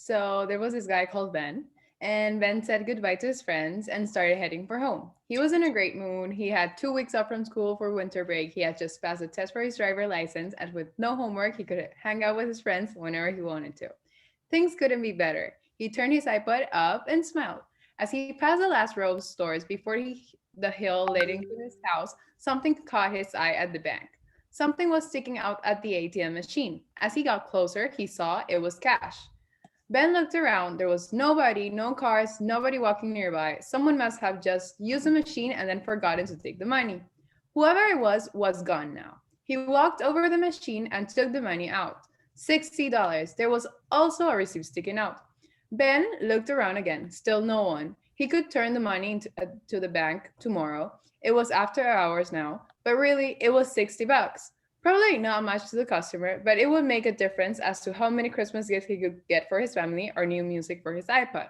So there was this guy called Ben, and Ben said goodbye to his friends and started heading for home. He was in a great mood. He had 2 weeks off from school for winter break. He had just passed a test for his driver license, and with no homework, he could hang out with his friends whenever he wanted to. Things couldn't be better. He turned his iPod up and smiled. As he passed the last row of stores before the hill leading to his house, something caught his eye at the bank. Something was sticking out at the ATM machine. As he got closer, he saw it was cash. Ben looked around. There was nobody, no cars, nobody walking nearby. Someone must have just used the machine and then forgotten to take the money. Whoever it was gone now. He walked over the machine and took the money out. $60. There was also a receipt sticking out. Ben looked around again. Still no one. He could turn the money to the bank tomorrow. It was after hours now, but really, it was $60. Probably not much to the customer, but it would make a difference as to how many Christmas gifts he could get for his family or new music for his iPod.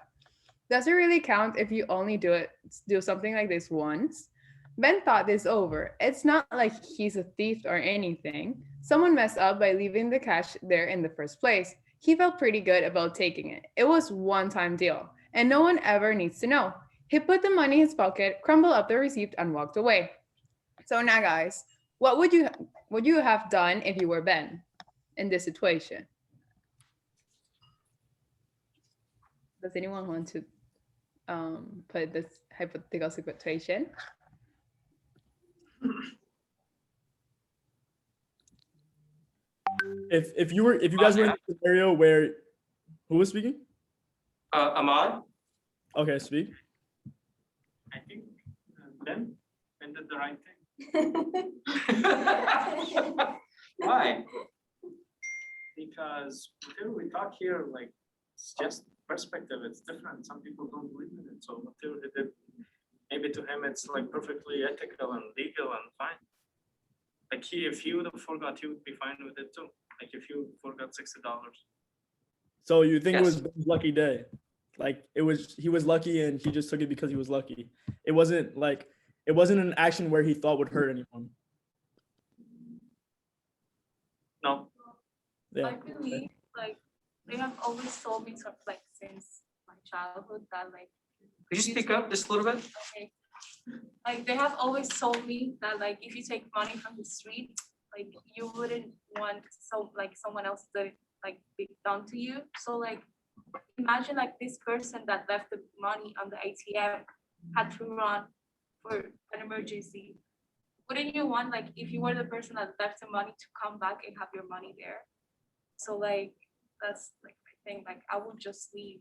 Does it really count if you only do something like this once? Ben thought this over. It's not like he's a thief or anything. Someone messed up by leaving the cash there in the first place. He felt pretty good about taking it. It was one-time deal, and no one ever needs to know. He put the money in his pocket, crumbled up the receipt, and walked away. So now, guys, what would you have done if you were Ben in this situation? Does anyone want to put this hypothetical situation? If you guys were in a scenario where who was speaking? Ahmad? Okay, speak. I think Ben did the right thing. Why? Because whatever we talk here, like, it's just perspective, it's different. Some people don't believe in it. So whatever he did, maybe to him it's like perfectly ethical and legal and fine. Like if he would have forgot, he would be fine with it too. Like if you forgot $60. So you think Yes. it was Ben's lucky day? Like he was lucky and he just took it because he was lucky. It wasn't an action where he thought would hurt anyone. No. Yeah. I believe like they have always told me sort of like since my childhood that like Could you speak up just a little bit? okay, like they have always told me that like if you take money from the street, like you wouldn't want someone else to like be done to you. So like imagine like this person that left the money on the ATM had to run for an emergency. Wouldn't you want like if you were the person that left the money to come back and have your money there? So like that's like my thing. Like I would just leave.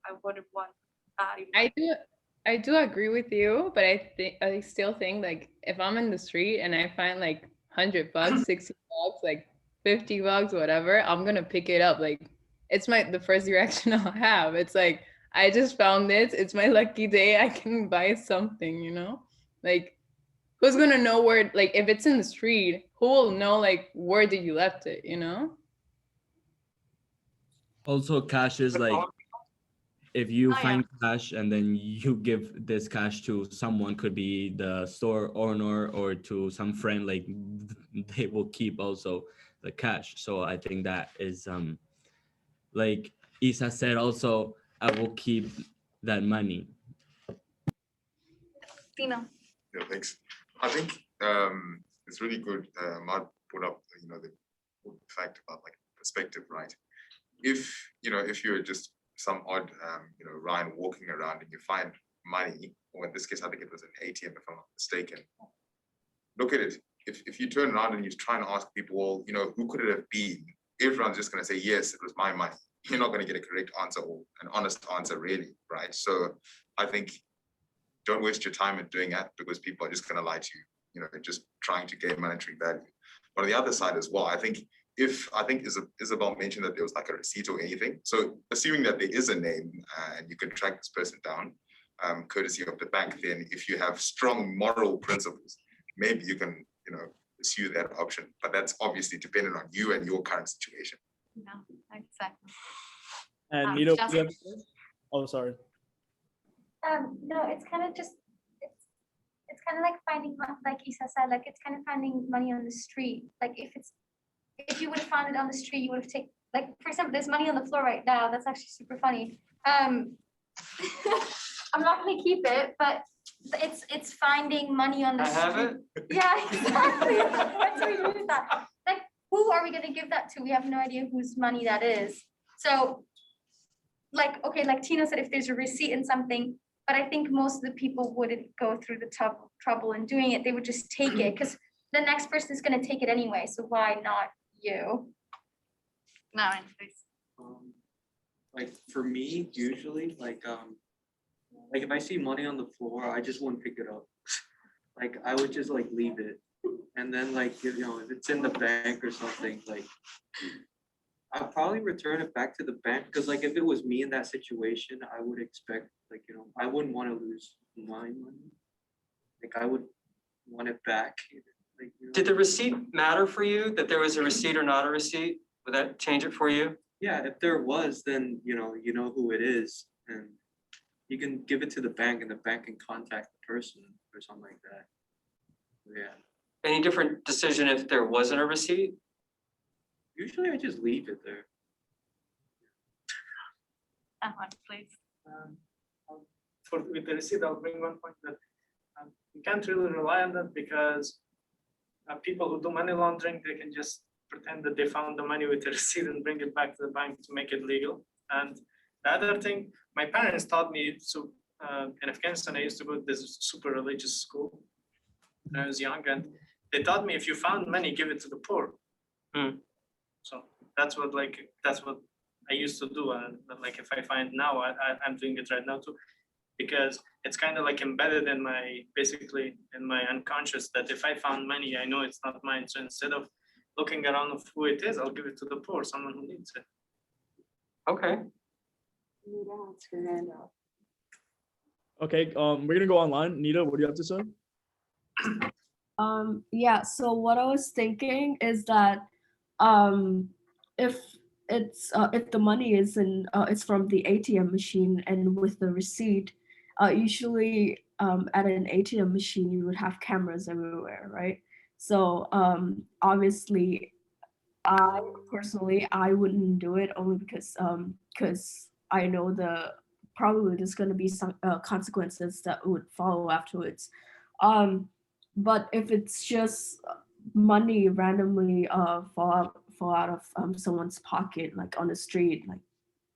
I wouldn't want that. I do agree with you, but I still think like if I'm in the street and I find like $100, $60, like $50, whatever, I'm gonna pick it up. Like it's the first reaction I'll have. It's like I just found this. It's my lucky day. I can buy something, you know? Like who's gonna know where? Like if it's in the street, who will know like where did you left it? You know? Also, cash is like if you find cash and then you give this cash to someone, could be the store owner or to some friend, like they will keep also the cash. So I think that is like Isa said also, I will keep that money. Tina. Yeah, thanks. I think it's really good. Matt put up, the fact about like perspective, right? If you're just some odd, Ryan walking around and you find money, or in this case, I think it was an ATM, if I'm not mistaken. Look at it. If you turn around and you try and ask people, well, who could it have been? Everyone's just going to say, yes, it was my money. You're not going to get a correct answer or an honest answer, really, right? So I think don't waste your time in doing that because people are just going to lie to you, just trying to gain monetary value. But on the other side as well, I think Isabel mentioned that there was like a receipt or anything. So assuming that there is a name and you can track this person down, courtesy of the bank, then if you have strong moral principles, maybe you can, pursue that option. But that's obviously dependent on you and your current situation. No, exactly. And oh, sorry. No, it's kind of just it's kind of like finding, like Isa said, like it's kind of finding money on the street. Like if you would have found it on the street, you would have like, for example, there's money on the floor right now. That's actually super funny. I'm not gonna keep it, but it's finding money on the I have street. it. Yeah, exactly. That's how we use that. Like, who are we gonna give that to? We have no idea whose money that is. So, like, okay, like Tina said, if there's a receipt in something, but I think most of the people wouldn't go through the trouble in doing it. They would just take it because the next person is gonna take it anyway. So why not you? No, please. Like for me, usually, like if I see money on the floor, I just wouldn't pick it up. Like I would just like leave it, and then like if it's in the bank or something, like I'll probably return it back to the bank because like if it was me in that situation, I would expect like I wouldn't want to lose my money. Like I would want it back. Like, Did the receipt matter for you, that there was a receipt or not a receipt? Would that change it for you? Yeah, if there was, then you know who it is, and you can give it to the bank, and the bank can contact the person or something like that. Yeah. Any different decision if there wasn't a receipt? Usually, I just leave it there. Please. With the receipt, I'll bring one point that you can't really rely on that because people who do money laundering, they can just pretend that they found the money with the receipt and bring it back to the bank to make it legal. And the other thing, my parents taught me, so in Afghanistan, I used to go to this super religious school when I was young, and they taught me if you found money, give it to the poor. So that's what I used to do. And like if I find now, I'm doing it right now too, because it's kind of like embedded in basically in my unconscious that if I found money, I know it's not mine. So instead of looking around of who it is, I'll give it to the poor, someone who needs it. Okay. Okay, we're gonna go online. Nita, what do you have to say? Yeah, so what I was thinking is that if if the money is it's from the ATM machine and with the receipt, usually at an ATM machine you would have cameras everywhere, right? So obviously I personally wouldn't do it only because I know probably there's going to be some consequences that would follow afterwards. But if it's just money randomly fall out of someone's pocket, like on the street, like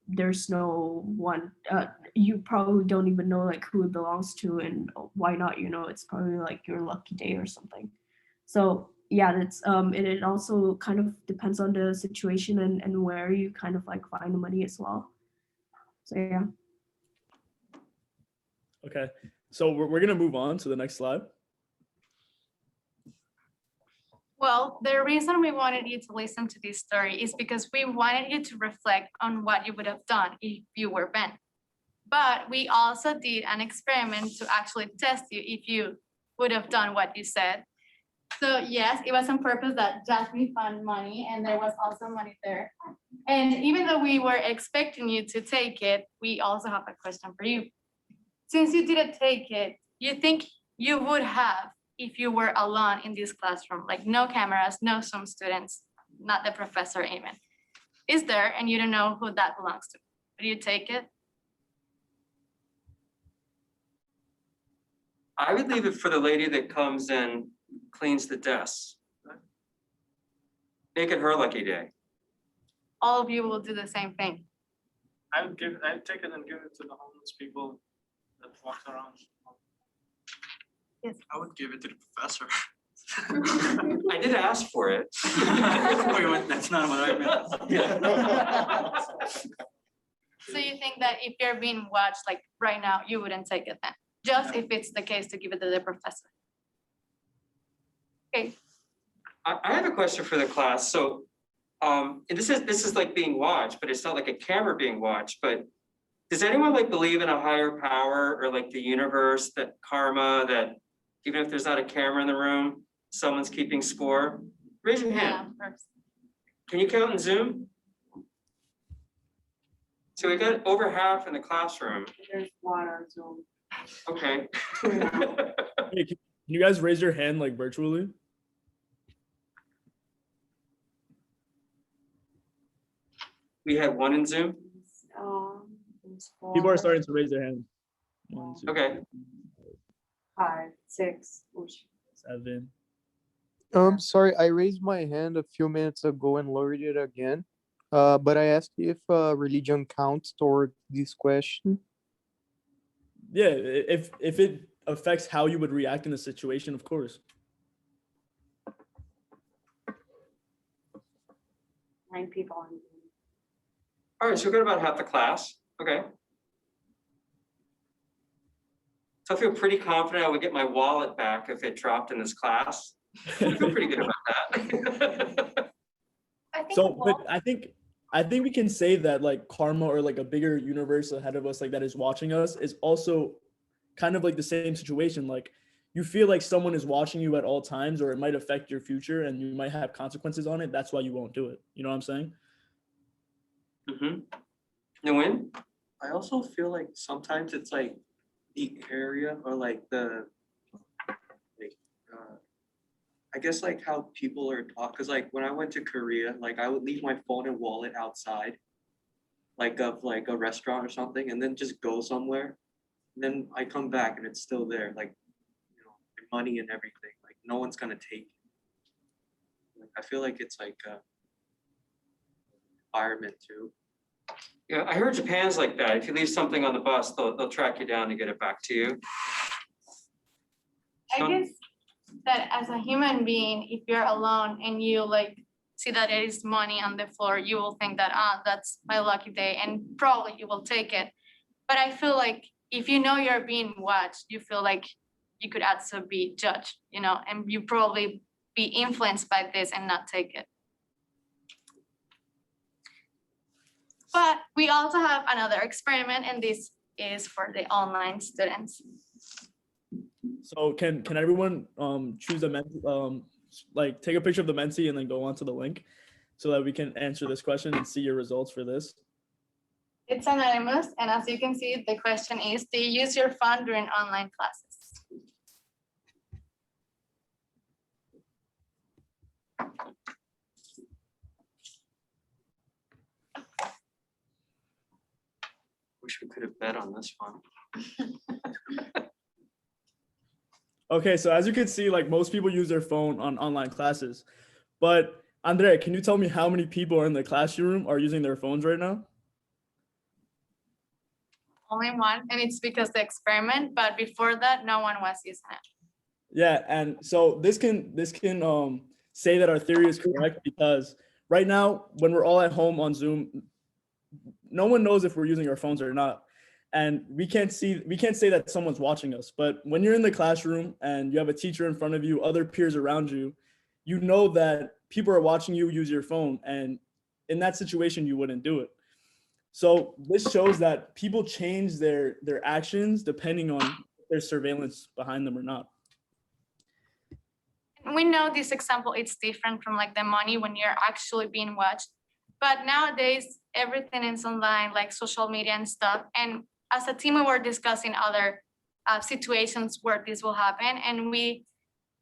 there's no one, you probably don't even know like who it belongs to and why not, it's probably like your lucky day or something. So yeah, that's it also kind of depends on the situation and where you kind of like find the money as well. So yeah. Okay, so we're gonna move on to the next slide. Well, the reason we wanted you to listen to this story is because we wanted you to reflect on what you would have done if you were Ben. But we also did an experiment to actually test you if you would have done what you said. So yes, it was on purpose that Jasmine found money and there was also money there. And even though we were expecting you to take it, we also have a question for you. Since you didn't take it, you think you would have if you were alone in this classroom, like no cameras, no Zoom students, not the professor even. Is there, and you don't know who that belongs to. Would you take it? I would leave it for the lady that comes and cleans the desks. Make it her lucky day. All of you will do the same thing. I'd take it and give it to the homeless people that walk around. Yes. I would give it to the professor. I did ask for it. That's not what I meant. So you think that if you're being watched like right now, you wouldn't take it then? Just if it's the case to give it to the professor. Okay. I have a question for the class. So and this is like being watched, but it's not like a camera being watched. But does anyone like believe in a higher power or like the universe, that karma, that even if there's not a camera in the room, someone's keeping score? Raise your hand. Yeah, Can you count in Zoom? So we got over half in the classroom. There's one on Zoom. Okay. Hey, can you guys raise your hand like virtually? We had one in Zoom? People are starting to raise their hand. 1, 2, Okay. 5, 6. 7. Sorry, I raised my hand a few minutes ago and lowered it again. But I asked if religion counts toward this question. Yeah, if it affects how you would react in a situation, of course. 9 people on. All right, so we got about half the class. Okay. So I feel pretty confident I would get my wallet back if it dropped in this class. I feel pretty good about that. I think So, but I think we can say that like karma or like a bigger universe ahead of us, like that is watching us, is also kind of like the same situation. Like you feel like someone is watching you at all times, or it might affect your future, and you might have consequences on it. That's why you won't do it. You know what I'm saying? Mm-hmm. Nguyen? I also feel like sometimes it's like the area or like the I guess like how people are taught, because like when I went to Korea, like I would leave my phone and wallet outside like of like a restaurant or something, and then just go somewhere, and then I come back and it's still there, like, you know, my money and everything, like no one's gonna take it. Like, I feel like it's like environment too. Yeah, I heard Japan's like that. If you leave something on the bus, they'll track you down and get it back to you. I guess that as a human being, if you're alone and you like see that there is money on the floor, you will think that, that's my lucky day, and probably you will take it. But I feel like if you know you're being watched, you feel like you could also be judged, you know, and you probably be influenced by this and not take it. But we also have another experiment, and this is for the online students. So can everyone choose a like take a picture of the Menti and then go onto the link so that we can answer this question and see your results for this? It's anonymous, and as you can see, the question is, do you use your phone during online classes? Wish we could have bet on this one. Okay, so as you can see, like most people use their phone on online classes, but Andrea, can you tell me how many people in the classroom are using their phones right now? Only one, and it's because the experiment, but before that, no one was using it. Yeah, and so this can say that our theory is correct, because right now, when we're all at home on Zoom, no one knows if we're using our phones or not. And we can't say that someone's watching us. But when you're in the classroom and you have a teacher in front of you, other peers around you, you know that people are watching you use your phone. And in that situation, you wouldn't do it. So this shows that people change their actions depending on if there's surveillance behind them or not. We know this example is different from like the money when you're actually being watched. But nowadays, everything is online, like social media and stuff. And as a team, we were discussing other situations where this will happen. And we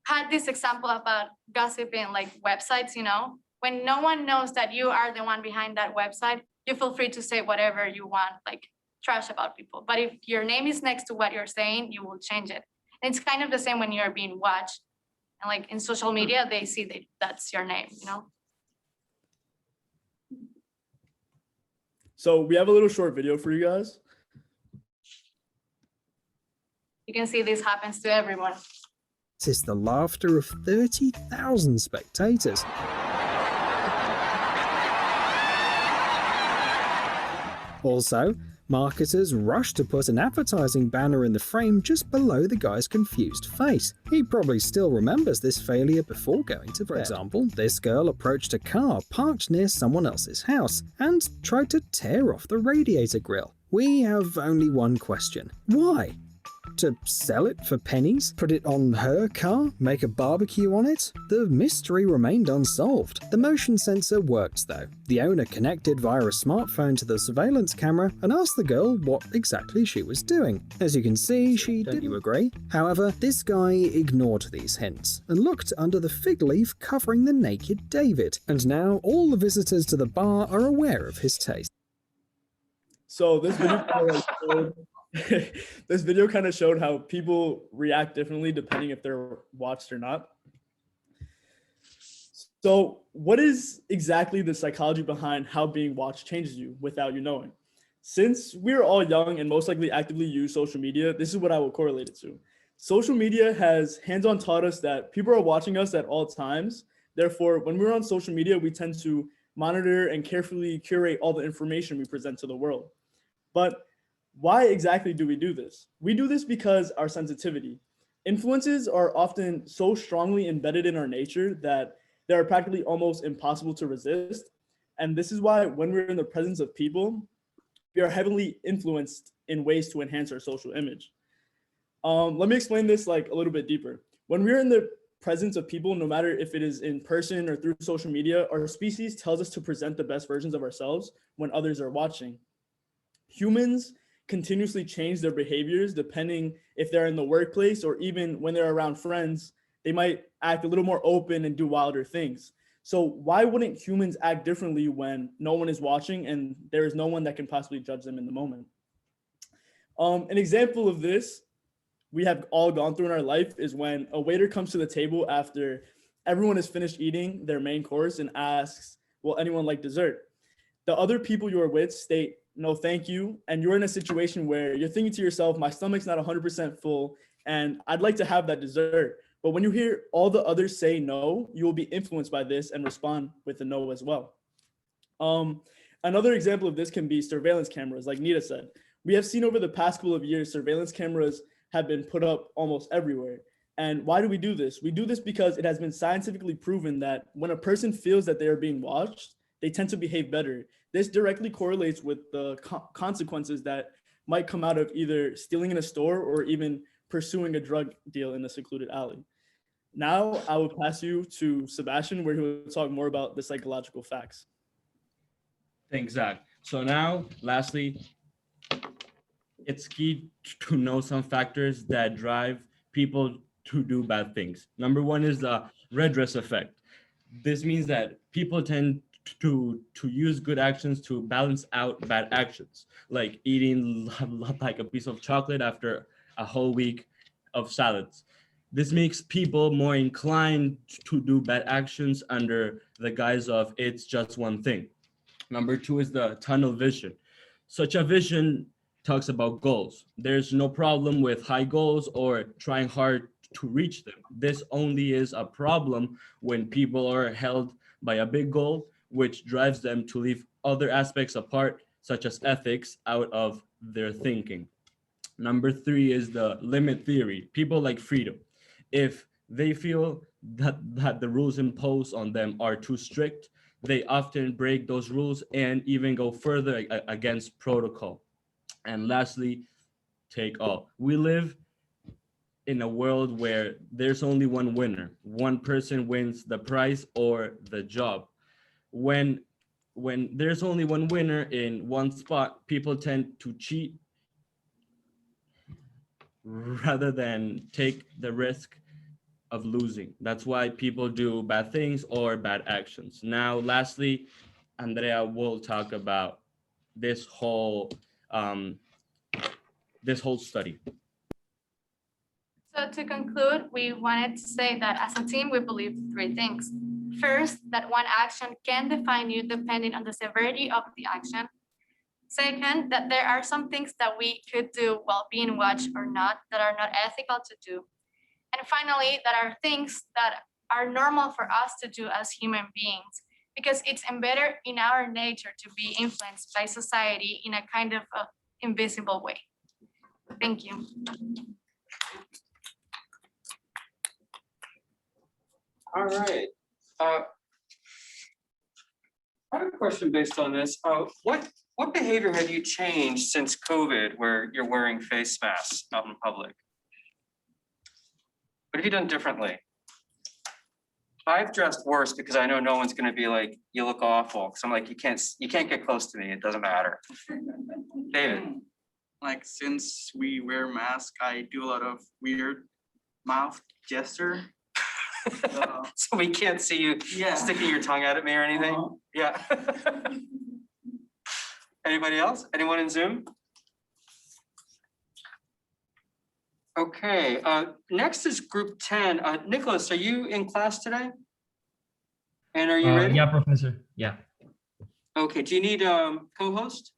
had this example about gossiping, like websites, you know, when no one knows that you are the one behind that website, you feel free to say whatever you want, like trash about people. But if your name is next to what you're saying, you will change it. And it's kind of the same when you're being watched. And like in social media, they see that that's your name, you know? So we have a little short video for you guys. You can see this happens to everyone. It's the laughter of 30,000 spectators. Also, marketers rushed to put an advertising banner in the frame just below the guy's confused face. He probably still remembers this failure before going to bed. For example, this girl approached a car parked near someone else's house and tried to tear off the radiator grille. We have only one question. Why? To sell it for pennies? Put it on her car? Make a barbecue on it? The mystery remained unsolved. The motion sensor worked though. The owner connected via a smartphone to the surveillance camera and asked the girl what exactly she was doing. As you can see, she didn't. You agree? However, this guy ignored these hints and looked under the fig leaf covering the naked David, and now all the visitors to the bar are aware of his taste. So this video this video kind of showed how people react differently depending if they're watched or not. So what is exactly the psychology behind how being watched changes you without you knowing? Since we're all young and most likely actively use social media, this is what I will correlate it to. Social media has hands-on taught us that people are watching us at all times. Therefore, when we're on social media, we tend to monitor and carefully curate all the information we present to the world. But why exactly do we do this? We do this because our sensitivity. Influences are often so strongly embedded in our nature that they are practically almost impossible to resist. And this is why when we're in the presence of people, we are heavily influenced in ways to enhance our social image. Let me explain this like a little bit deeper. When we're in the presence of people, no matter if it is in person or through social media, our species tells us to present the best versions of ourselves when others are watching. Humans continuously change their behaviors depending if they're in the workplace or even when they're around friends, they might act a little more open and do wilder things. So why wouldn't humans act differently when no one is watching and there is no one that can possibly judge them in the moment? An example of this we have all gone through in our life is when a waiter comes to the table after everyone has finished eating their main course and asks, will anyone like dessert? The other people you are with state, no, thank you. And you're in a situation where you're thinking to yourself, my stomach's not 100% full and I'd like to have that dessert. But when you hear all the others say no, you will be influenced by this and respond with a no as well. Another example of this can be surveillance cameras, like Nita said. We have seen over the past couple of years, surveillance cameras have been put up almost everywhere. And why do we do this? We do this because it has been scientifically proven that when a person feels that they are being watched, they tend to behave better. This directly correlates with the consequences that might come out of either stealing in a store or even pursuing a drug deal in a secluded alley. Now I will pass you to Sebastian, where he will talk more about the psychological facts. Thanks, Zach. So now, lastly, it's key to know some factors that drive people to do bad things. Number one is the red dress effect. This means that people tend to use good actions to balance out bad actions, like eating like a piece of chocolate after a whole week of salads. This makes people more inclined to do bad actions under the guise of it's just one thing. Number two is the tunnel vision. Such a vision talks about goals. There's no problem with high goals or trying hard to reach them. This only is a problem when people are held by a big goal, which drives them to leave other aspects apart, such as ethics, out of their thinking. Number three is the limit theory. People like freedom. If they feel that the rules imposed on them are too strict, they often break those rules and even go further against protocol. And lastly, take all. We live in a world where there's only one winner. One person wins the prize or the job. When there's only one winner in one spot, people tend to cheat rather than take the risk of losing. That's why people do bad things or bad actions. Now, lastly, Andrea will talk about this whole study. So to conclude, we wanted to say that as a team, we believe three things. First, that one action can define you depending on the severity of the action. Second, that there are some things that we could do while being watched or not that are not ethical to do. And finally, that are things that are normal for us to do as human beings, because it's embedded in our nature to be influenced by society in a kind of invisible way. Thank you. All right. I have a question based on this. What behavior have you changed since COVID where you're wearing face masks out in public? What have you done differently? I've dressed worse because I know no one's gonna be like, you look awful. Cause I'm like, you can't get close to me. It doesn't matter. David, Like since we wear masks, I do a lot of weird mouth gesture. so we can't see you Yeah. sticking your tongue out at me or anything? Yeah. Anybody else? Anyone in Zoom? Okay, next is group 10. Nicholas, are you in class today? And are you ready? Yeah, Professor. Yeah. Okay, do you need co-host?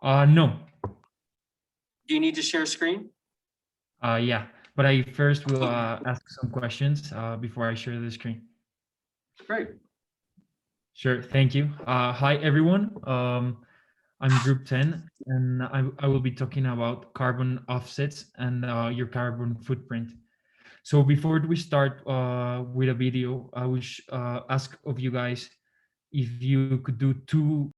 No. Do you need to share screen? Yeah. But I first will ask some questions before I share the screen. Great. Sure. Thank you. Hi, everyone. I'm group 10, and I will be talking about carbon offsets and your carbon footprint. So before we start with a video, I wish ask of you guys if you could do two